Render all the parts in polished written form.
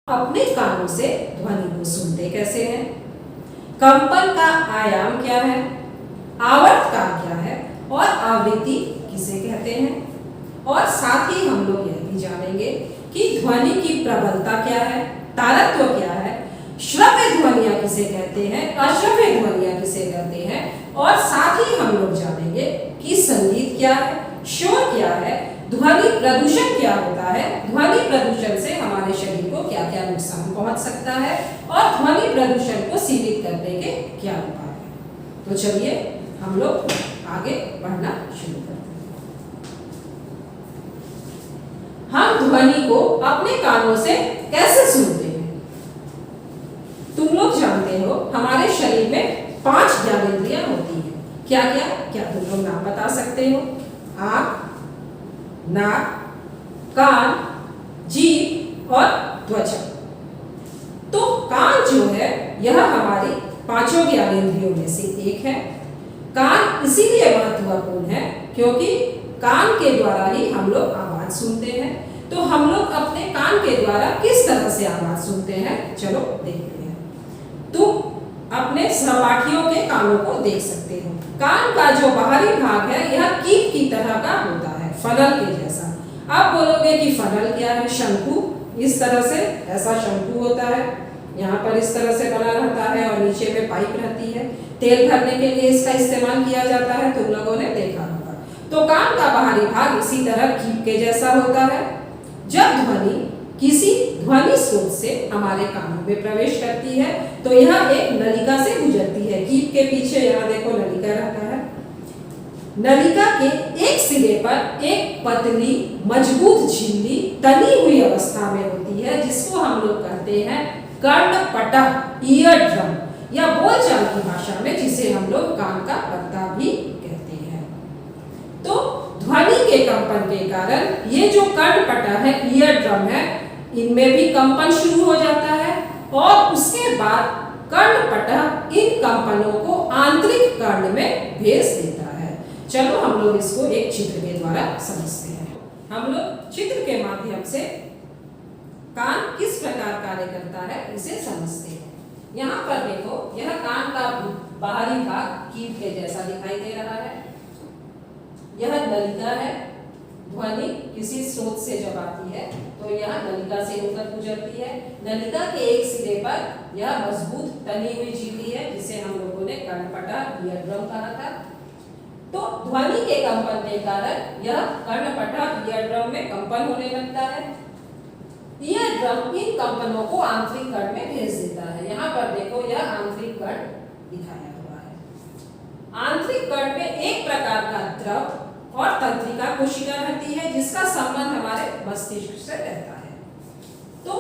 अपने कानों से ध्वनि को सुनते कैसे हैं? कंपन का आयाम क्या है, आवर्तकाल क्या है और आवृत्ति किसे कहते हैं? और साथ ही हम लोग यह भी जानेंगे कि ध्वनि की प्रबलता क्या है, तारत्व क्या है, श्रव्य ध्वनियां किसे कहते हैं, अश्रव्य ध्वनियां किसे कहते हैं, और साथ ही हम लोग जानेंगे कि संगीत क्या है, शोर क्या है, ध्वनि प्रदूषण क्या होता है, ध्वनि प्रदूषण से हमारे शरीर को क्या क्या नुकसान पहुंच सकता है और ध्वनि प्रदूषण को सीमित करने के क्या उपाय हैं। तो चलिए हम लोग आगे बढ़ना शुरू करते हैं। हम ध्वनि को अपने कानों से कैसे सुनते हैं? तुम लोग जानते हो हमारे शरीर में 5 ज्ञानेंद्रियां होती हैं। क्या क्या? क्या तुम लोग नाम बता सकते हो? आँख, नाक, कान, जीभ और त्वचा। तो कान जो है यह हमारी 5 ज्ञानेंद्रियों में से एक है। कान इसीलिए महत्वपूर्ण है क्योंकि कान के द्वारा ही हम लोग आवाज सुनते हैं। तो हम लोग अपने कान के द्वारा किस तरह से आवाज सुनते हैं, चलो देखते हैं। तुम अपने सहपाठियों के कानों को देख सकते हो। कान का जो बाहरी भाग है यह कीप की तरह का होता है, फनल के जैसा। आप बोलोगे कि फनल क्या है? शंकु। इस तरह से ऐसा शंकु होता है, यहाँ पर इस तरह से बना रहता है और नीचे में पाइप रहती है। तेल भरने के लिए इसका इस्तेमाल किया जाता है, तुम लोगों ने देखा होगा। तो कान का बाहरी भाग इसी तरह कीप के जैसा होता है। जब ध्वनि किसी ध्वनि स्रोत से हमारे कानों में प्रवेश करती है तो यह एक नलिका से गुजरती है। कीप के पीछे यहाँ देखो नलिका रहता है। नलिका के एक सिरे पर एक पतली मजबूत झिल्ली तनी हुई अवस्था में होती है जिसको हम लोग कहते हैं कर्णपटह, ईयर ड्रम, या बोलचाल की भाषा में जिसे हम लोग कान का पत्ता भी कहते हैं। तो ध्वनि के कंपन के कारण ये जो कर्णपटह है, ईयर ड्रम है, इनमें भी कंपन शुरू हो जाता है और उसके बाद कर्णपटह इन कंपनों को आंतरिक कर्ण में भेज देता है। चलो हम लोग इसको एक चित्र के द्वारा समझते हैं। हम लोग चित्र के माध्यम से कान किस प्रकार कार्य करता है इसे समझते हैं। यहाँ पर देखो, यह कान का बाहरी भाग कीप के जैसा दिखाई दे रहा है। यह नलिका है। ध्वनि किसी स्रोत से जब आती है तो यह नलिका से होकर गुजरती है। नलिका के एक सिरे पर यह मजबूत तनी हुई झिल्ली है जिसे हम लोगों ने कर्णपटह, ईयर ड्रम कहा था। तो ध्वनि के कंपन के कारण यह कर्णपटह, ईयर ड्रम में कंपन होने लगता है। ईयर ड्रम इन कंपनों को आंतरिक कर्ण में भेज देता है। यहाँ पर देखो, यह आंतरिक कर्ण दिखाया हुआ है। आंतरिक कर्ण में एक प्रकार का द्रव और तंत्रिका कोशिका रहती है जिसका संबंध हमारे मस्तिष्क से रहता है। तो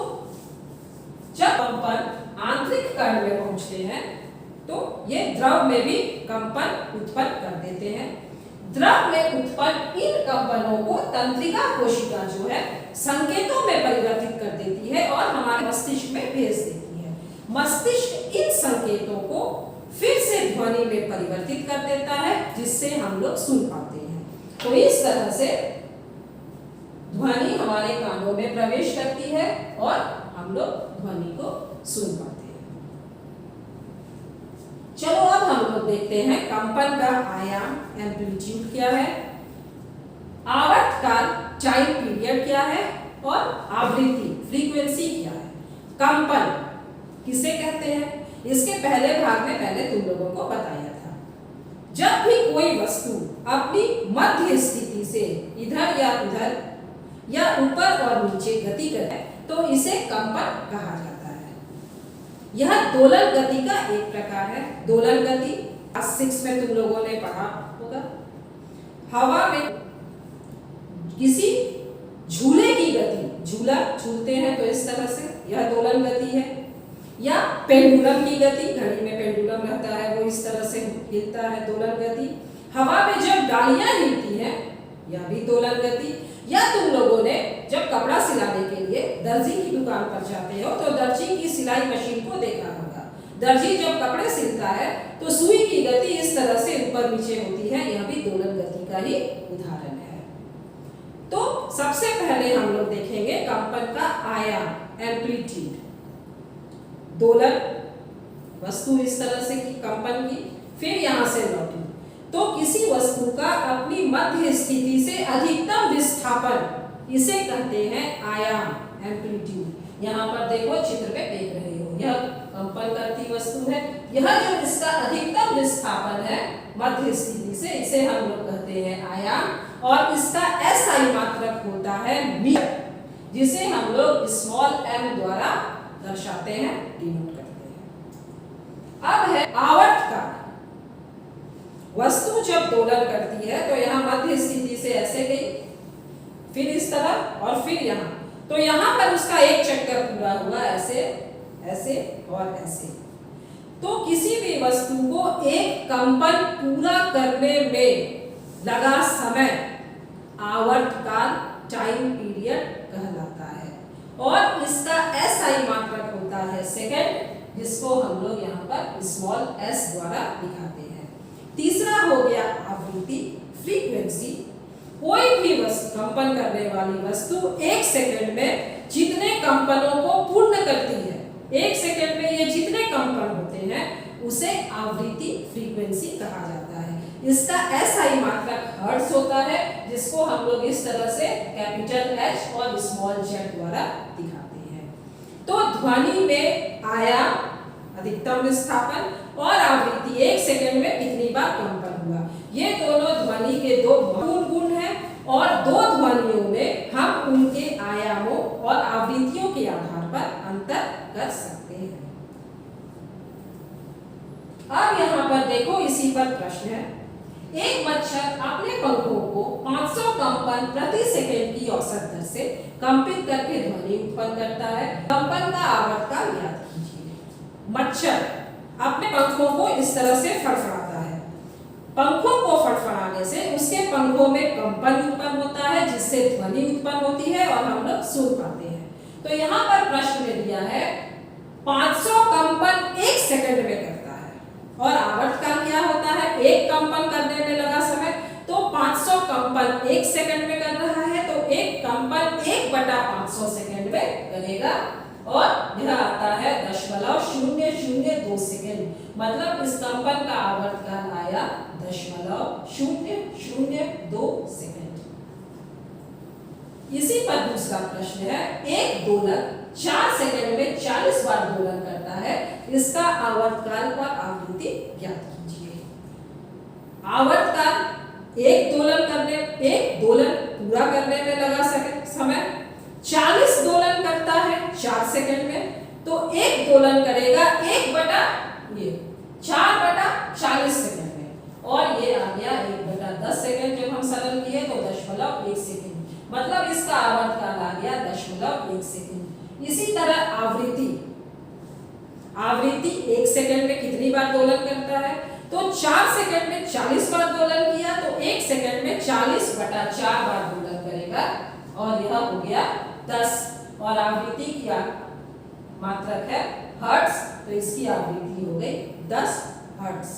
जब कंपन आंतरिक कर्ण में पहुंचते हैं तो ये द्रव में भी कंपन उत्पन्न कर देते हैं। द्रव में उत्पन्न इन कंपनों को तंत्रिका कोशिका जो है संकेतों में परिवर्तित कर देती है और हमारे मस्तिष्क में भेज देती है। मस्तिष्क इन संकेतों को फिर से ध्वनि में परिवर्तित कर देता है जिससे हम लोग सुन पाते हैं। तो इस तरह से ध्वनि हमारे कानों में प्रवेश करती है और हम लोग ध्वनि को सुन पाते हैं। चलो अब हम लोग देखते हैं कंपन का आयाम, एम्पलीट्यूड क्या है, आवर्तकाल, टाइम पीरियड क्या है और आवृत्ति, फ्रीक्वेंसी क्या है। कंपन किसे कहते हैं? इसके पहले भाग में पहले तुम लोगों को बताया था। जब भी कोई वस्तु अपनी मध्य स्थिति से इधर या उधर या ऊपर और नीचे गति करे तो इसे कंपन कहा जाता है। यह दोलन गति का एक प्रकार है। दोलन गति क्लास 6 में तुम लोगों ने पढ़ा होगा। हवा में किसी झूले की गति, झूला झूलते हैं तो इस तरह से, यह दोलन गति है। या पेंडुलम की गति, घड़ी में पेंडुलम रहता है वो इस तरह से हिलता है, दोलन गति। हवा में जब डालियां हिलती हैं यह भी दोलन गति। या तुम लोगों ने जब कपड़ा सिलाने के लिए दर्जी की दुकान पर जाते हो तो दर्जी की सिलाई मशीन को देखा होगा। दर्जी जब कपड़े सिलता है तो सुई की गति इस तरह से ऊपर नीचे होती है, यह भी दोलन गति का ही उदाहरण है। तो सबसे पहले हम लोग देखेंगे कंपन का आयाम, एम्पलीट्यूड। दोलन, वस्तु इस तरह से की कंपन की, फिर यहाँ से लौटी, तो किसी वस्तु का अपनी मध्य स्थिति से अधिकतम विस्थापन, इसे कहते हैं आयाम, एम्पलीट्यूड। यहाँ पर देखो चित्र में देख रहे हो, यह कंपन करती वस्तु है, यह जो इसका अधिकतम विस्थापन है मध्य स्थिति से, इसे हम लोग कहते हैं आयाम, और इसका एसआई मात्रक होता है मीटर, जिसे हम लोग स्मॉल m द्वारा दर्शाते हैं, डिनोट करते हैं। अब है आवर्त काल। वस्तु जब दोलन करती है तो यहाँ मध्य स्थिति से ऐसे गई, फिर इस तरह और फिर यहाँ, तो यहाँ पर उसका एक चक्कर पूरा हुआ, ऐसे ऐसे और ऐसे। तो किसी भी वस्तु को एक कंपन पूरा करने में लगा समय आवर्त काल, टाइम पीरियड कहलाता है, और इसका एसआई मात्रक होता है सेकंड, जिसको हम लोग यहाँ पर स्मॉल s द्वारा दिखाते हैं। तीसरा हो गया आवृत्ति, फ्रीक्वेंसी। कोई भी वस्तु, कंपन करने वाली वस्तु एक सेकंड में जितने कंपनों को पूर्ण करती है, एक सेकंड में ये जितने कंपन होते हैं उसे आवृत्ति, फ्रीक्वेंसी कहा जाता है। इसका एसआई मात्रक हर्ट्ज होता है, जिसको हम लोग इस तरह से कैपिटल H और स्मॉल z द्वारा दिखाते हैं। तो ध्वनि में आयाम, अधिकतम विस्थापन, और आवृत्ति, एक सेकंड में कितनी बार कंपन हुआ, ये दोनों ध्वनि के दो महत्वपूर्ण गुण हैं, और दो ध्वनियों में हम उनके आयामों और आवृत्तियों के आधार पर अंतर कर सकते हैं। अब यहाँ पर देखो, इसी पर प्रश्न है, एक मच्छर अपने पंखों को 500 कंपन प्रति सेकंड की औसत दर से कंपित करके ध्वनि उत्पन्न करता है। कंपन का आवर्तकाल ज्ञात कीजिए। मच्छर अपने पंखों को इस तरह से फड़फड़ाता है, पंखों को फड़फड़ाने से उसके पंखों में कंपन उत्पन्न होता है, जिससे ध्वनि उत्पन्न होती है और हम लोग सुन पाते हैं। तो यहाँ पर प्रश्न में दिया है 500 कंपन एक सेकंड में करता है, और आवर्तकाल क्या होता है, एक कंपन करने में लगा समय, तो 500 कंपन एक सेकंड में कर रहा है, तो एक कंपन 1/500 सेकंड में करेगा, और यह आता है 0.002 सेकंड, मतलब इस कंपन का आवर्तकाल आया 0.002 सेकंड। इसी पर दूसरा प्रश्न है, एक दोलक 4 सेकंड में 40 बार दोलन करता है, इसका आवर्तकाल और आवृत्ति ज्ञात कीजिए। आवर्तकाल, एक दोलन पूरा करने में लगा समय 40 दोलन करता है 4 सेकंड में, तो एक दोलन करेगा 4/40 सेकंड में, और ये आ गया 1/10 सेकंड। जब हम सरल किए तो 0.1 सेकंड, मतलब इसका आवर्तकाल आ गया 0.1 सेकंड। इसी तरह आवृत्ति 1 सेकंड में कितनी बार दोलन करता है, तो 4 सेकंड में 40 बार दोलन किया, तो 1 सेकंड में 40/4 बार दोलन करेगा, और यह हो गया 10, और आवृत्ति की मात्रक है हर्ट्ज, तो इसकी आवृत्ति हो गई 10 हर्ट्ज।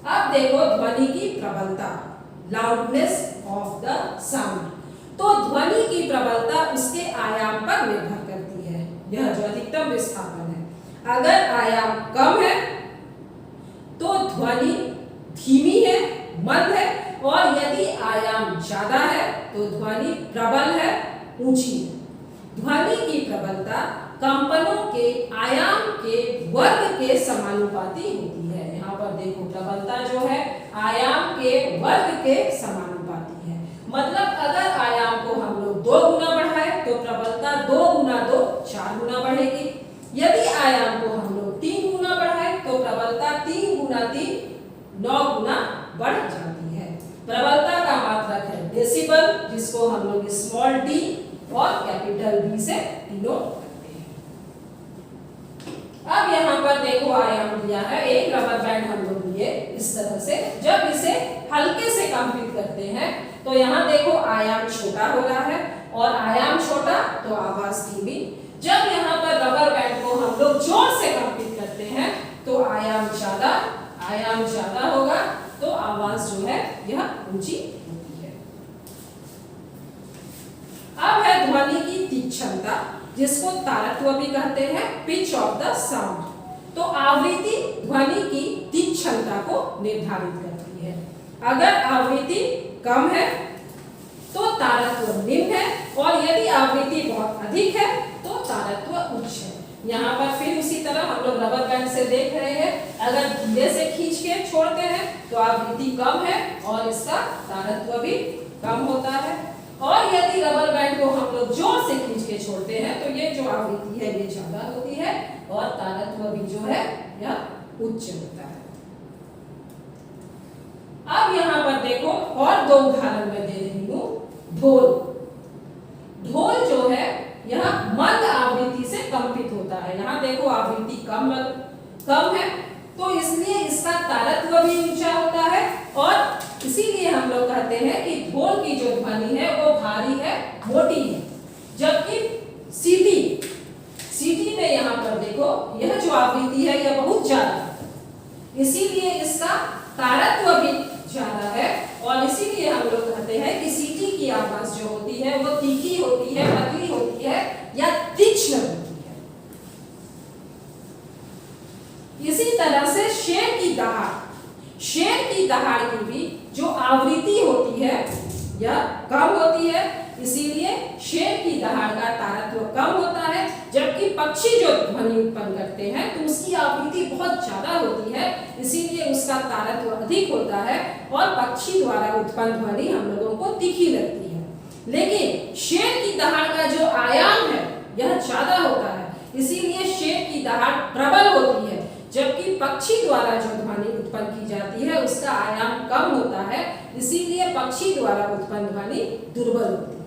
अब देखो ध्वनि की प्रबलता, लाउडनेस ऑफ द साउंड। तो ध्वनि की प्रबलता उसके आयाम पर निर्भर करती है, यह जो अधिकतम विस्थापन है। अगर आयाम कम है तो ध्वनि धीमी है, मंद है, और यदि आयाम ज्यादा है तो ध्वनि प्रबल है, ऊंची है। ध्वनि की प्रबलता कंपनों के आयाम के वर्ग के समानुपाती होती है। यहाँ पर देखो प्रबलता जो है आयाम के वर्ग के समानुपाती है, मतलब अगर आयाम को हम लोग 2 गुना बढ़ाए तो प्रबलता 2 गुना 2 4 गुना बढ़ेगी। यदि आयाम को हम लोग 3 गुना बढ़ाए तो प्रबलता 3 गुना 3 9 गुना बढ़ जाती है। प्रबलता का मात्रक है डेसिबल, जिसको हम लोग स्मॉल d और कैपिटल B से डिनोट करते हैं। अब यहाँ पर देखो आयाम दिया है, एक रबर बैंड हम लोग लिए इस तरह से, जब इसे हल्के से कंपित करते हैं तो यहाँ देखो आयाम छोटा हो रहा है, और आयाम छोटा तो आवाज धीमी। जब यहाँ पर रबर बैंड को हम लोग जोर से कंपित करते हैं तो आयाम ज्यादा होगा, तो आवाज जो है यह ऊंची होती है। अब है ध्वनि की तीक्ष्णता। जिसको तारत्व भी कहते हैं, पिच ऑफ द साउंड। तो आवृत्ति ध्वनि की तीक्ष्णता को निर्धारित करती है। अगर आवृत्ति कम है तो तारत्व निम्न है, और यदि आवृत्ति बहुत अधिक है तो तारत्व उच्च है। यहाँ पर फिर उसी तरह हम लोग रबर बैंड से देख रहे हैं, अगर धीरे से खींच के छोड़ते हैं तो आवृत्ति कम है और इसका तारत्व भी कम होता है, और यदि रबर बैंड को हम लोग जोर से खींच के छोड़ते हैं तो ये जो आवृत्ति है ये ज्यादा होती है और तारत्व भी जो है यह उच्च होता है। अब यहाँ पर देखो और दो उदाहरण मैं दे रही हूँ। ढोल, ढोल जो है यह मंद आवृत्ति से कंपित होता है। यहाँ देखो आवृत्ति कम है, तो इसलिए इसका तारत्व भी ऊंचा होता है, और इसीलिए हम लोग कहते हैं कि ढोल की जो ध्वनि है वो भारी है, मोटी है। जबकि सीटी में यहाँ पर देखो यह जो आवृत्ति है यह बहुत ज्यादा है, इसीलिए इसका तारत्व भी ज्यादा है, और इसीलिए हम लोग कहते हैं कि सीटी की आवाज जो होती है वो तीखी होती है, पतली होती है या तीक्ष्ण होती है। इसी तरह से शेर की दहाड़ की भी जो आवृत्ति होती है यह कम होती है, इसीलिए शेर की दहाड़ का तारत्व कम होता है। जबकि पक्षी जो ध्वनि उत्पन्न करते हैं तो उसकी आवृत्ति बहुत ज्यादा होती है, इसीलिए उसका तारत्व अधिक होता है, और पक्षी द्वारा उत्पन्न ध्वनि हम लोगों को तीखी लगती है। लेकिन शेर की दहाड़ का जो आयाम है यह ज्यादा होता है, इसीलिए शेर की दहाड़ प्रबल होती है, जबकि पक्षी द्वारा जो ध्वनि उत्पन्न की जाती है उसका आयाम कम होता है, इसीलिए पक्षी द्वारा उत्पन्न ध्वनि दुर्बल होती है।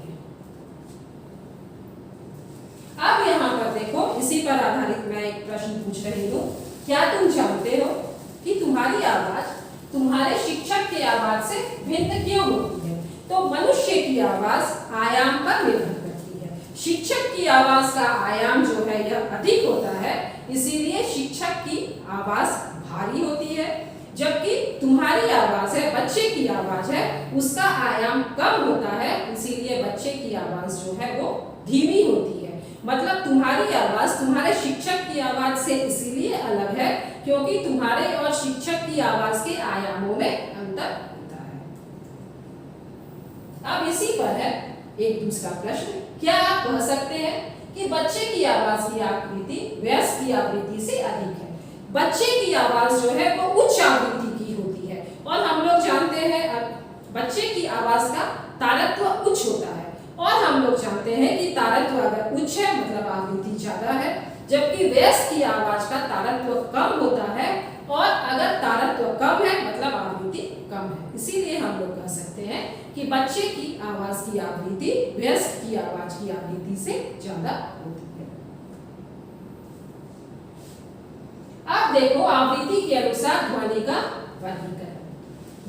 अब यहाँ पर देखो, इसी पर आधारित मैं एक प्रश्न पूछ रही हूँ। क्या तुम जानते हो कि तुम्हारी आवाज तुम्हारे शिक्षक की आवाज से भिन्न क्यों होती है? तो मनुष्य की आवाज आयाम पर निर्भर करती है। शिक्षक की आवाज का आयाम जो है यह अधिक होता है, इसीलिए शिक्षक की आवाज भारी होती है। जबकि तुम्हारी आवाज है, बच्चे की आवाज है, उसका आयाम कम होता है, इसीलिए बच्चे की आवाज जो है वो धीमी होती है। मतलब तुम्हारी आवाज तुम्हारे शिक्षक की आवाज से इसीलिए अलग है क्योंकि तुम्हारे और शिक्षक की आवाज के आयामों में अंतर होता है। अब इसी पर है एक दूसरा प्रश्न। क्या आप कह सकते हैं कि बच्चे की आवाज की आवृत्ति वयस्क की आवृत्ति से अधिक है? बच्चे की आवाज जो है वो उच्च आवृत्ति की होती है, और हम लोग जानते हैं बच्चे की आवाज का तारत्व उच्च होता है, और हम लोग जानते हैं कि तारत्व अगर उच्च है मतलब आवृत्ति ज्यादा है, जबकि वयस्क की आवाज का तारत्व कम होता है, और अगर तारत्व कम है मतलब आवृत्ति कम है। इसीलिए हम लोग कह सकते हैं कि बच्चे की आवाज की आवृत्ति वयस्क की आवाज की आवृत्ति से ज्यादा होती है। अब देखो आवृत्ति के अनुसार ध्वनि का वर्गीकरण।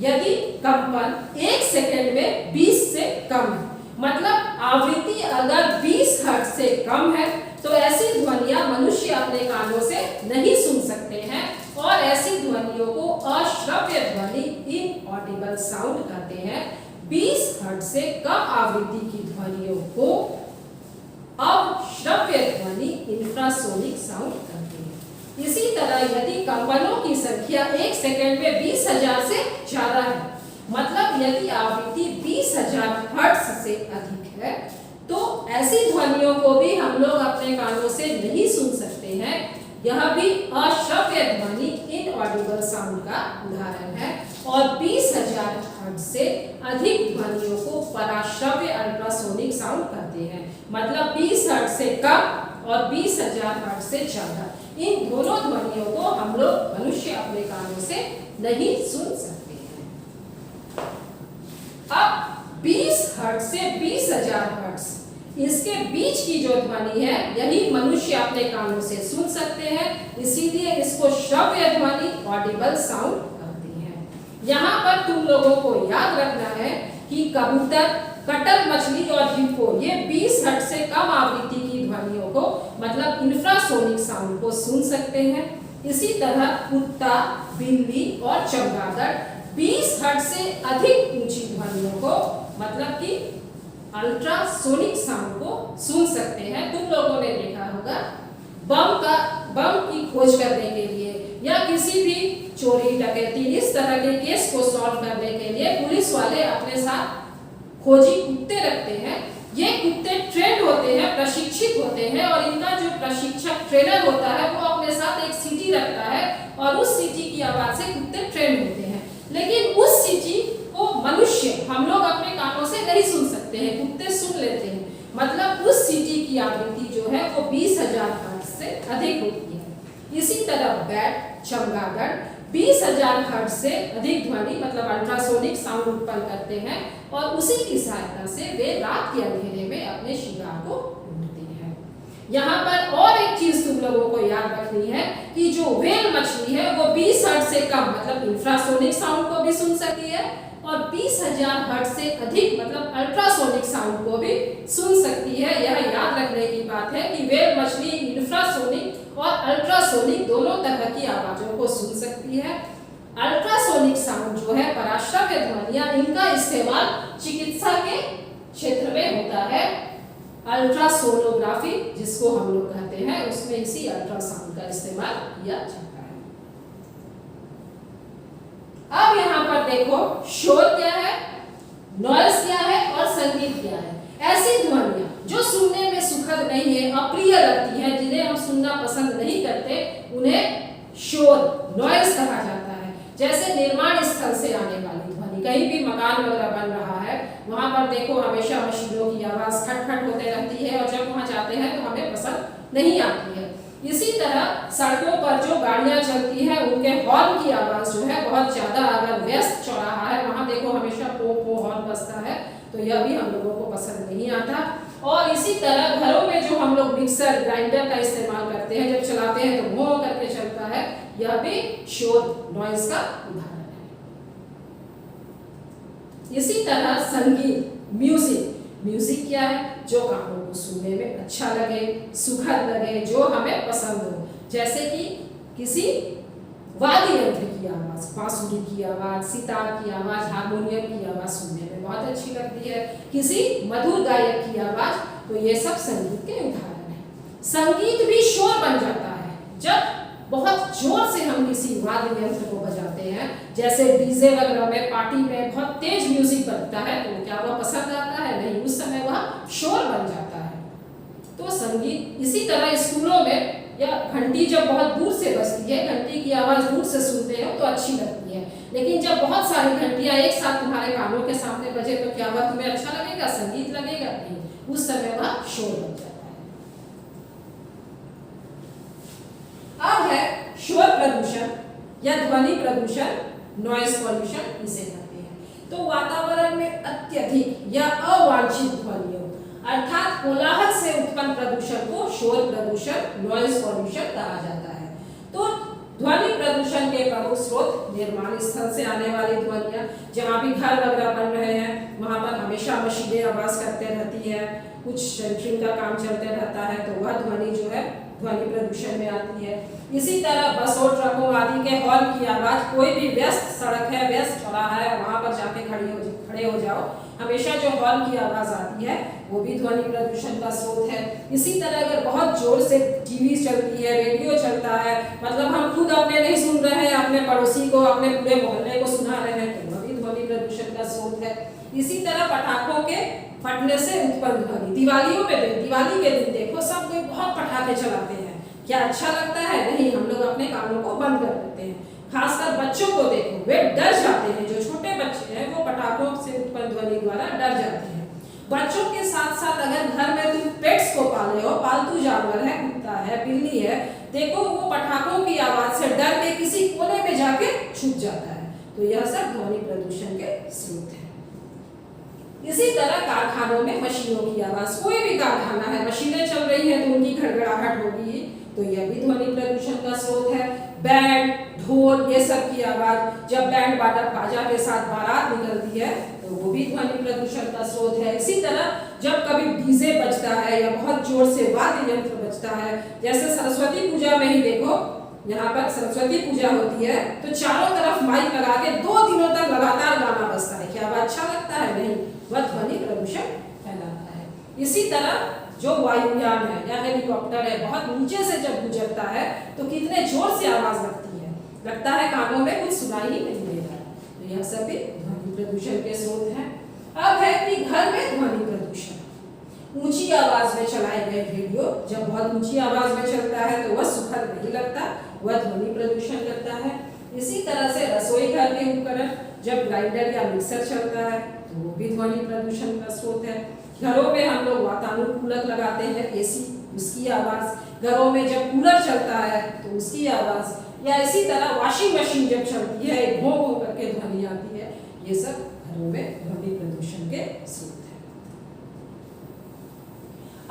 यदि कंपन 1 सेकंड में 20 से कम है, मतलब आवृत्ति अगर 20 हर्ट्ज से कम है, तो ऐसी ध्वनियां मनुष्य अपने कानों से नहीं सुन सकते हैं, और ऐसी ध्वनियों को अश्रव्य ध्वनि इनऑडिबल साउंड कहते हैं। 20 हर्ट्ज से कम आवृत्ति की ध्वनियों को अश्रव्य ध्वनि इंफ्रासोनिक साउंड कहते हैं। इसी तरह यदि कंपनों की संख्या 1 सेकंड में 20,000 से ज्यादा है, मतलब यदि आवृत्ति 20,000 हर्ट्ज से अधिक है, तो ऐसी ध्वनियों को भी हम लोग अपने कानों से नहीं सुन सकते हैं। यह भी अश्रव्य ध्वनि इनऑडिबल साउंड का उदाहरण है, और 20,000 हर्ट्ज से अधिक ध्वनियों को पराश्रव्य अल्ट्रासोनिक साउंड कहते हैं। मतलब 20 हर्ट्ज से कम और 20,000 हर्ट्ज से ज्यादा, इन दोनों ध्वनियों को हम लोग मनुष्य अपने कानों से नहीं सुन सकते हैं। अब 20 हर्ट्ज से 20,000 हर्ट्ज, इसके बीच की जो ध्वनि है यही मनुष्य अपने कानों से सुन सकते हैं, इसीलिए इसको श्रव्य ध्वनि ऑडिबल साउंड कहते हैं। यहाँ पर तुम लोगों को याद रखना है कि कबूतर, कटल मछली और हिप्पो ये 20 हर्ट्ज से कम आवृत्ति की ध्वनियों को मतलब इंफ्रासोनिक साउंड को सुन सकते हैं। इसी तरह कुत्ता, बिल्ली और चमगादड़ 20 हर्ट्ज से अधिक ऊंची ध्वनियों को मतलब कि अल्ट्रासोनिक साउंड को सुन सकते हैं। तुम लोगों ने देखा होगा बम की खोज करने के लिए या किसी भी चोरी डकैती इस तरह के केस को सॉल्व करने के लिए पुलिस वाले अपने साथ खोजी कुत्ते रखते हैं। ये कुत्ते ट्रेंड होते हैं, प्रशिक्षित होते हैं और इनका जो प्रशिक्षक ट्रेनर होता है वो अपने साथ एक सीटी रखता है और उस सीटी की आवाज से कुत्ते ट्रेंड होते हैं। लेकिन उस सीटी को मनुष्य हम लोग अपने कानों से नहीं सुन सकते हैं, कुत्ते सुन लेते हैं। मतलब उस सीटी की आवृत्ति जो है वो 20,000 हर्ट्ज से अधिक होती है। इसी तरह बैट, चमगादड़ 20,000 हर्ट्ज से अधिक ध्वनि मतलब अल्ट्रासोनिक साउंड उत्पन्न करते हैं और उसी की सहायता से वे रात के अंधेरे में अपने शिकार को ढूंढते हैं। यहाँ पर और एक चीज तुम लोगों को याद रखनी है कि जो व्हेल मछली है वो 20 हर्ट्ज से कम मतलब इंफ्रासोनिक साउंड को भी सुन सकती है और 20,000 हर्ट्ज से अधिक मतलब अल्ट्रासोनिक साउंड को भी सुन सकती है। यह याद रखने की बात है कि व्हेल मछली इंफ्रासोनिक और अल्ट्रासोनिक दोनों तरह की आवाजों को सुन सकती है। अल्ट्रासोनिक साउंड जो है पराश्रव्य ध्वनियां, इनका इस्तेमाल चिकित्सा के क्षेत्र में होता है। अल्ट्रासोनोग्राफी जिसको हम लोग कहते हैं उसमें इसी अल्ट्रासाउंड का इस्तेमाल किया जाता है। अब यहाँ पर देखो शोर क्या है, नॉइज क्या है और संगीत क्या है। ऐसी ध्वनियां जो सुनने में सुखद नहीं है, अप्रिय लगती है, जिन्हें हम सुनना पसंद नहीं करते, उन्हें शोर नॉइज कहा जाता है। जैसे निर्माण स्थल से आने वाली ध्वनि, कहीं भी मकान वगैरह बन रहा है वहां पर देखो हमेशा मशीनों की आवाज खटखट होते रहती है और जब वहां जाते हैं तो हमें पसंद नहीं आती है। इसी तरह सड़कों पर जो गाड़ियां चलती हैं उनके हॉर्न की आवाज जो है बहुत ज्यादा, अगर व्यस्त चौराहा है वहां देखो हमेशा पो पो हॉर्न बजता है तो यह भी हम लोगों को पसंद नहीं आता। और इसी तरह घरों में जो हम लोग मिक्सर ग्राइंडर का इस्तेमाल करते हैं, जब चलाते हैं तो भों करके चलता है, यह भी शोर नॉइज का उदाहरण है। इसी तरह संगीत, म्यूजिक क्या है, जो कानों को सुनने में अच्छा लगे, सुखद लगे, जो हमें पसंद हो। जैसे कि किसी वाद्य यंत्र की आवाज, बांसुरी की आवाज, सितार की आवाज, हारमोनियम की आवाज सुनने में बहुत अच्छी लगती है, किसी मधुर गायक की आवाज, तो ये सब संगीत के उदाहरण हैं। संगीत भी शोर बन जाता है जब बहुत जोर से हम किसी वाद्य यंत्र को बजाते हैं, जैसे डीजे वगैरह में, पार्टी में बहुत तेज म्यूजिक बजता है तो क्या वह पसंद आता है? नहीं, उस समय वह शोर बन जाता है। तो संगीत इसी तरह स्कूलों में या घंटी जब बहुत दूर से बजती है, घंटी की आवाज दूर से सुनते हो तो अच्छी लगती है, लेकिन जब बहुत सारी घंटियां एक साथ तुम्हारे कानों के सामने बजे तो क्या वह तुम्हें अच्छा लगेगा? संगीत लगेगा? नहीं, उस समय वह शोर बन जाता है। अब है शोर प्रदूषण या ध्वनि प्रदूषण, नॉइज पॉल्यूशन इसे कहते हैं। तो वातावरण में अत्यधिक या अवांछित ध्वनियों अर्थात कोलाहल से उत्पन्न प्रदूषण को शोर प्रदूषण, नॉइज पॉल्यूशन कहा जाता है। तो ध्वनि प्रदूषण के प्रमुख स्रोत निर्माण स्थल से आने वाली ध्वनियां, जहाँ भी घर वगैरह बन रहे हैं वहां पर हमेशा मशीनें आवाज करते रहती है, कुछ सेंटरिंग का काम चलते रहता है तो वह ध्वनि जो है ध्वनि प्रदूषण में आती है। इसी तरह बसों, ट्रकों आदि के हॉर्न की आवाज, कोई भी व्यस्त सड़क है, व्यस्त चौराहा है, वहां पर जाके खड़े हो जाओ, हमेशा जो हॉर्न की आवाज आती है वो भी ध्वनि प्रदूषण का स्रोत है। इसी तरह अगर बहुत जोर से टीवी चलती है, रेडियो चलता है, मतलब हम खुद अपने नहीं सुन रहे हैं, अपने पड़ोसी को, अपने पूरे मोहल्ले को सुना रहे हैं, तो वह भी ध्वनि प्रदूषण का स्रोत है। इसी तरह पटाखों के फटने से उत्पन्न ध्वनि, दिवाली के दिन देखो सब कोई बहुत पटाखे चलाते हैं, क्या अच्छा लगता है? नहीं, हम लोग अपने कानों को बंद कर देते हैं। खासकर बच्चों को देखो, वे डर जाते हैं, जो छोटे बच्चे हैं वो पटाखों से उत्पन्न ध्वनि द्वारा डर जाते हैं। बच्चों के साथ साथ अगर घर में तुम पेट्स को पाले हो, पालतू जानवर है, कुत्ता है, बिल्ली है, देखो वो पटाखों की आवाज से डर के किसी कोने में जाके छुप जाता है, तो यह सब ध्वनि प्रदूषण के स्रोत है। इसी तरह कारखानों में मशीनों की आवाज, कोई भी कारखाना है, मशीनें चल रही हैं तो उनकी घड़घड़ाहट होगी, तो यह भी ध्वनि प्रदूषण का स्रोत है। बैंड, ढोल, ये सब की आवाज, जब बैंड बाजा के साथ बारात निकलती है तो वो भी ध्वनि प्रदूषण का स्रोत है। इसी तरह जब कभी डीजे बजता है या बहुत जोर से वाद्य यंत्र बजता है, जैसे सरस्वती पूजा में ही देखो, यहाँ पर सरस्वती पूजा होती है तो चारों तरफ माइक लगा के 2 दिनों तक लगातार गाना बजता है, क्या वह अच्छा लगता है? नहीं, वह ध्वनि प्रदूषण फैलाता है। इसी तरह जो वायुयान है या हेलीकॉप्टर है, बहुत नीचे से जब गुजरता है तो कितने जोर से आवाज लगती है, लगता है कानों में कुछ सुनाई ही नहीं दे रहा है। तो यह सभी ध्वनि प्रदूषण के स्रोत हैं। अब है कि घर में ध्वनि प्रदूषण। ऊंची आवाज में चलाए गए रेडियो जब बहुत ऊंची आवाज में चलता है तो वह सुखद नहीं लगता, वह ध्वनि प्रदूषण करता है। इसी तरह से रसोई घर के उपकरण जब ग्राइंडर या मिक्सर चलता है तो वो भी ध्वनि प्रदूषण का स्रोत है। घरों में हम लोग वातानुकूलक लगाते हैं, एसी, उसकी आवाज, घरों में जब कूलर चलता है तो उसकी आवाज, या इसी तरह वॉशिंग मशीन जब चलती है घों घों करके ध्वनि आती है, ये सब घरों में ध्वनि प्रदूषण के स्रोत है।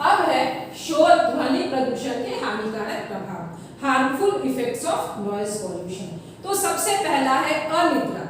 अब है शोर ध्वनि प्रदूषण के हानिकारक प्रभाव, harmful effects of noise pollution. तो सबसे पहला है अनिद्रा,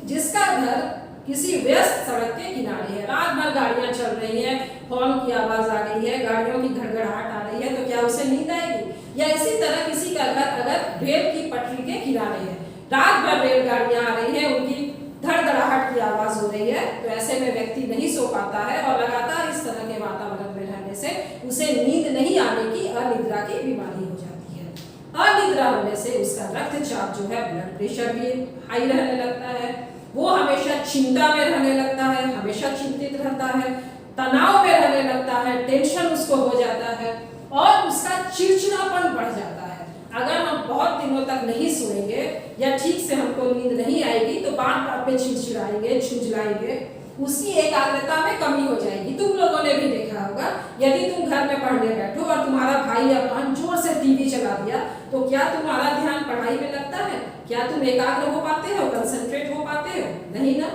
जिसका घर किसी व्यस्त सड़क के किनारे है, रात भर गाड़ियां चल रही हैं, हॉर्न की आवाज आ गई है, गाड़ियों की घड़घड़ाहट आ रही है, तो क्या उसे नींद आएगी? या इसी तरह किसी का घर अगर रेल की पटरी के किनारे है, रात भर रेलगाड़ियां आ रही हैं, उनकी धड़धड़ाहट की आवाज हो रही है, तो ऐसे में व्यक्ति नहीं सो पाता है और लगातार इस तरह के वातावरण में रहने से उसे नींद नहीं आने की अनिद्रा की बीमारी हो जाती है। अनिद्रा होने से उसका रक्तचाप जो है, ब्लड प्रेशर भी हाई रहने लगता है, वो हमेशा चिंता में रहने लगता है, हमेशा चिंतित रहता है, तनाव में रहने लगता है, टेंशन उसको हो जाता है और उसका चिड़चिड़ापन बढ़ जाता है। अगर हम बहुत दिनों तक नहीं सोएंगे या ठीक से हमको नींद नहीं आएगी तो बार बार पे चिड़चिड़ाएंगे, झुंझलाएंगे, उसकी एकाग्रता में कमी हो जाएगी। तुम लोगों ने भी देखा होगा, यदि तुम घर में पढ़ने बैठो और तुम्हारा भाई या बहन जोर से टीवी चला दिया तो क्या तुम्हारा ध्यान पढ़ाई में लगता है? क्या तुम एकाग्र हो पाते हो, कंसंट्रेट हो पाते हो? नहीं ना।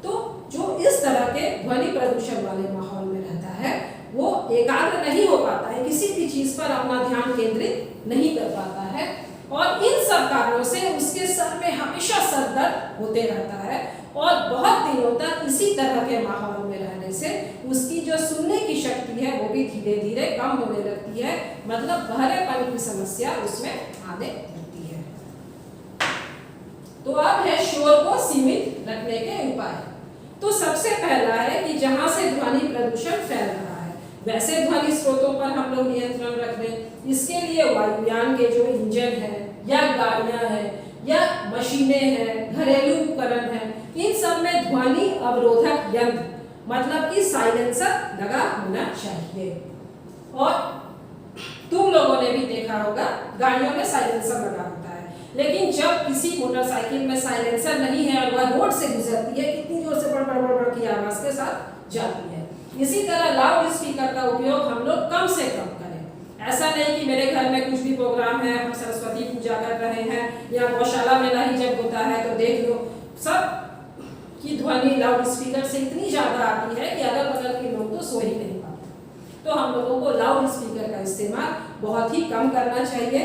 तो जो इस तरह के ध्वनि प्रदूषण वाले माहौल में रहता है वो एकाग्र नहीं हो पाता है, किसी भी चीज पर अपना ध्यान केंद्रित नहीं कर पाता है और इन सब कारणों से उसके सर में हमेशा सर दर्द होते रहता है और बहुत दिनों तक इसी तरह के माहौल में रहने से उसकी जो सुनने की शक्ति है वो भी धीरे धीरे कम होने लगती है, मतलब बहरेपन की समस्या उसमें आने लगती है। तो अब है शोर को सीमित रखने के उपाय। तो सबसे पहला है कि जहां से ध्वनि प्रदूषण फैल रहा है वैसे ध्वनि स्रोतों पर हम लोग नियंत्रण रख दें। इसके लिए वायुयान के जो इंजन है या गाड़ियां हैं या मशीनें हैं, घरेलू उपकरण हैं, इन सब में ध्वनि अवरोधक यंत्र मतलब कि साइलेंसर लगा होना चाहिए। और तुम लोगों ने भी देखा होगा गाड़ियों में साइलेंसर लगा होता है, लेकिन जब किसी मोटरसाइकिल में साइलेंसर नहीं है और वह रोड से गुजरती है, कितनी जोर से बड़ की आवाज के साथ जाती है। इसी तरह लाउड स्पीकर का उपयोग हम लोग कम से कम करें। ऐसा नहीं कि मेरे घर में कुछ भी प्रोग्राम है, हम सरस्वती पूजा कर रहे हैं या गौशाला मेला ही जब होता है तो देख लो सब की ध्वनि लाउड स्पीकर से इतनी ज्यादा आती है कि अगल बगल के लोग तो सो ही नहीं पाते। तो हम लोगों को लाउड स्पीकर का इस्तेमाल बहुत ही कम करना चाहिए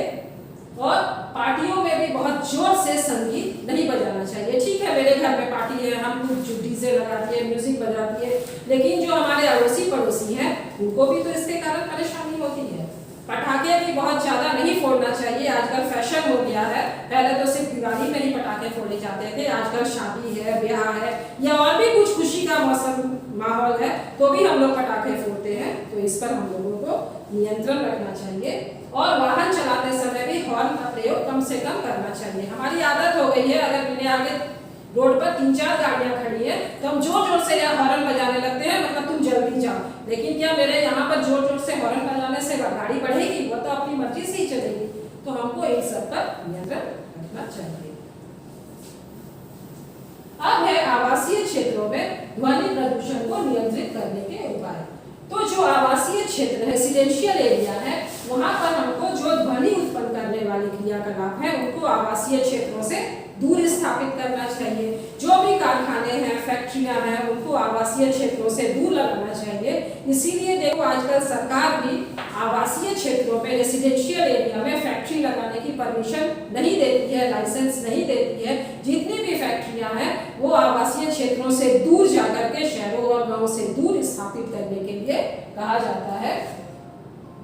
और पार्टियों में भी बहुत जोर से संगीत नहीं बजाना चाहिए। ठीक है, मेरे घर में पार्टी है, हम कुछ डीजे लगा दिए, म्यूजिक बजा दिए, लेकिन जो हमारे अड़ोसी पड़ोसी हैं उनको भी तो इसके कारण परेशानी होती है। पटाखे भी बहुत ज्यादा नहीं फोड़ना चाहिए, आजकल फैशन हो गया है। पहले तो सिर्फ दिवाली में ही पटाखे फोड़े जाते थे, आजकल शादी है, ब्याह है या और भी कुछ खुशी का मौसम माहौल है तो भी हम लोग पटाखे फोड़ते हैं। तो इस पर हम लोगों को नियंत्रण रखना चाहिए और वाहन चलाते समय भी हॉर्न का प्रयोग कम से कम करना चाहिए। हमारी आदत हो गई है, अगर मेरे आगे रोड पर 3-4 गाड़ियां खड़ी है तो हम जोर जोर से यह हॉर्न बजाने लगते हैं, मतलब तुम जल्दी जाओ। लेकिन क्या मेरे यहाँ पर जोर जोर से हॉर्न बजाने से गाड़ी बढ़ेगी? वो तो अपनी मर्जी से ही चलेगी। तो हमको इन सब पर नियंत्रण रखना चाहिए। अब है आवासीय क्षेत्रों में ध्वनि प्रदूषण को नियंत्रित करने के उपाय। तो जो आवासीय क्षेत्र रेसिडेंशियल एरिया है वहां पर हमको जो ध्वनि उत्पन्न करने वाले क्रियाकलाप है उनको आवासीय क्षेत्रों से दूर स्थापित करना चाहिए। जो भी कारखाने हैं, फैक्ट्रियां हैं, उनको आवासीय क्षेत्रों से दूर लगाना चाहिए। इसीलिए देखो आजकल सरकार भी आवासीय क्षेत्रों में रेसिडेंशियल एरिया में फैक्ट्री लगाने की परमिशन नहीं देती है, लाइसेंस नहीं देती है। जितनी भी फैक्ट्रियां हैं वो आवासीय क्षेत्रों से दूर जाकर के शहरों और गाँव से दूर स्थापित करने के लिए कहा जाता है।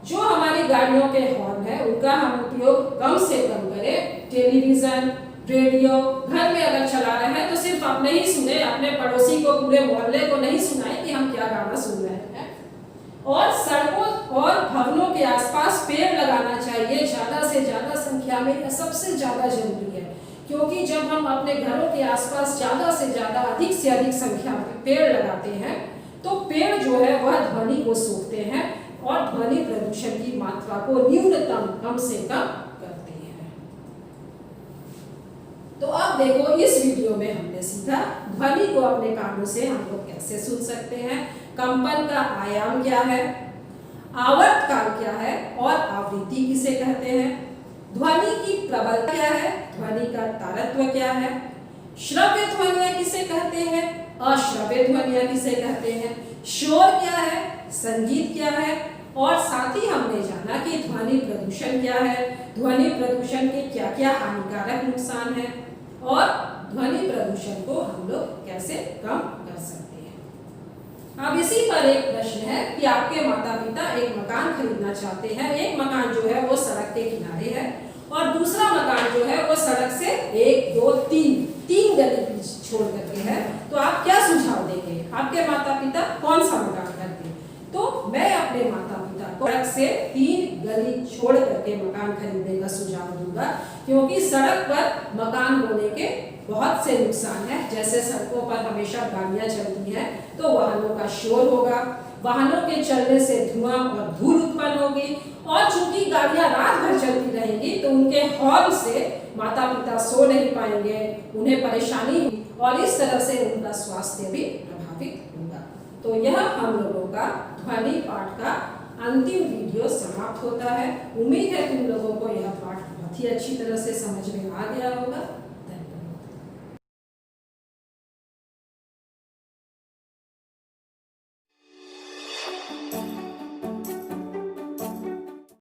जो हमारी गाड़ियों के हॉर्न है उनका हम उपयोग कम से कम करें। टेलीविजन, रेडियो घर में अगर चला रहे हैं तो सिर्फ अपने ही सुने, अपने पड़ोसी को, पूरे मोहल्ले को नहीं सुनाए कि हम क्या गाना सुन रहे हैं। और सड़कों और भवनों के आसपास पेड़ लगाना चाहिए ज्यादा से ज्यादा संख्या में। यह सबसे ज्यादा जरूरी है, क्योंकि जब हम अपने घरों के आसपास ज्यादा से ज्यादा, अधिक से अधिक संख्या में पेड़ लगाते हैं तो पेड़ जो है वह ध्वनि को सोखते हैं और ध्वनि प्रदूषण की मात्रा को न्यूनतम, कम से कम करते हैं। तो अब देखो, इस वीडियो में हमने सीखा ध्वनि को अपने कानों से हम लोग कैसे सुन सकते हैं, कंपन का आयाम क्या है, आवर्तकाल क्या है और आवृत्ति किसे कहते हैं, ध्वनि की प्रबलता क्या है, ध्वनि का तारतम्य क्या है, श्रव्य ध्वनियां किसे कहते हैं, अश्रव्य ध्वनियां किसे कहते हैं, शोर क्या है, संगीत क्या है, और साथ ही हमने जाना कि ध्वनि प्रदूषण क्या है, ध्वनि प्रदूषण के क्या क्या हानिकारक नुकसान है और ध्वनि प्रदूषण को हम लोग कैसे कम कर सकते हैं। अब इसी पर एक प्रश्न है कि आपके माता पिता एक मकान खरीदना चाहते हैं। एक मकान जो है वो सड़क के किनारे है और दूसरा मकान जो है वो सड़क से 1, 2, 3 गली पीछे छोड़ करके है। तो आप क्या सुझाव देंगे, आपके माता पिता कौन सा मकान खरीदें? तो मैं अपने माता पिता को सड़क से 3 गली छोड़ करके मकान खरीदने का सुझाव दूंगा, क्योंकि सड़क पर मकान होने के बहुत से नुकसान है। जैसे सड़कों पर हमेशा गाड़ियां चलती हैं तो वाहनों का शोर होगा, वाहनों के चलने से धुआं और धूल उत्पन्न होगी, और चूंकि गाड़ियां रात भर चलती रहेंगी तो उनके हॉर्न से माता पिता सो नहीं पाएंगे, उन्हें परेशानी होगी और इस तरह से उनका स्वास्थ्य भी प्रभावित होगा। तो यह हम लोगों का ध्वनि पाठ का अंतिम वीडियो समाप्त होता है। उम्मीद है तुम लोगों को यह पाठ बहुत ही अच्छी तरह से समझ में आ गया होगा।